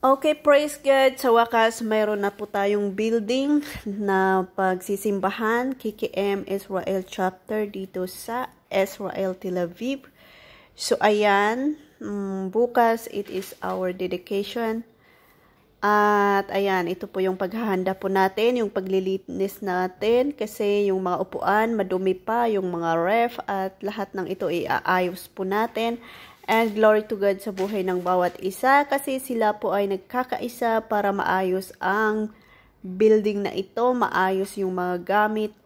Okay, praise God. Sa wakas, mayroon na po tayong building na pagsisimbahan, KKM Israel Chapter dito sa Israel, Tel Aviv. So, ayan, bukas, it is our dedication. At ayan, ito po yung paghahanda po natin, yung paglilinis natin kasi yung mga upuan, madumi pa, yung mga ref at lahat ng ito iaayos po natin. And glory to God sa buhay ng bawat isa kasi sila po ay nagkakaisa para maayos ang building na ito, maayos yung mga gamit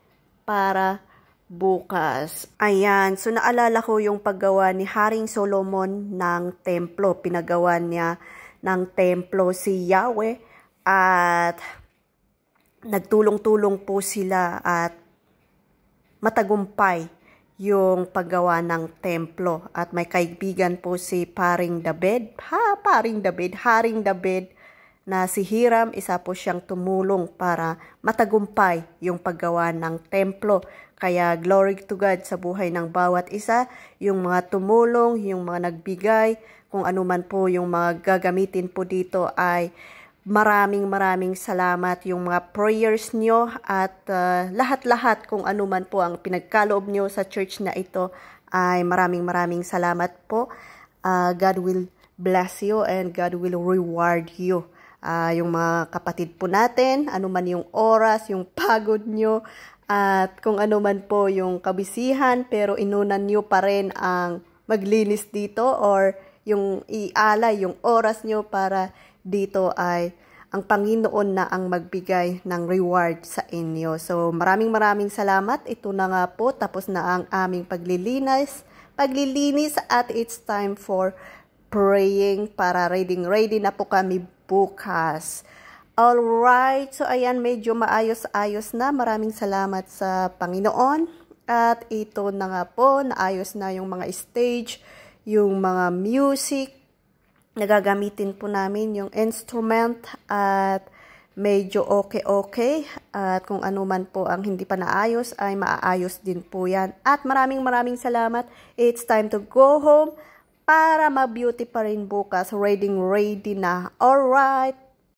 para bukas. Ayan, so naalala ko yung paggawa ni Haring Solomon ng templo. Pinagawa niya ng templo si Yahweh at nagtulong-tulong po sila at matagumpay yung paggawa ng templo. At may kaibigan po si Haring David na si Hiram, isa po siyang tumulong para matagumpay yung paggawa ng templo. Kaya glory to God sa buhay ng bawat isa, yung mga tumulong, yung mga nagbigay, kung ano man po yung mga gagamitin po dito ay maraming salamat yung mga prayers nyo at lahat-lahat kung ano man po ang pinagkaloob nyo sa church na ito ay maraming salamat po. God will bless you and God will reward you. Yung mga kapatid po natin, ano man yung oras, yung pagod nyo at kung ano man po yung kabisihan pero inunan nyo pa rin ang maglinis dito or yung ialay yung oras nyo para dito ay ang Panginoon na ang magbigay ng reward sa inyo. So maraming salamat. Ito na nga po, tapos na ang aming paglilinis at it's time for praying para ready na po kami bukas. Alright, so ayan, medyo maayos-ayos na. Maraming salamat sa Panginoon. At ito na nga po, naayos na yung mga stage, yung mga music, nagagamitin po namin yung instrument at medyo okay. At kung ano man po ang hindi pa naayos ay maaayos din po yan. At maraming salamat. It's time to go home para ma-beauty pa rin bukas. Ready na. Alright.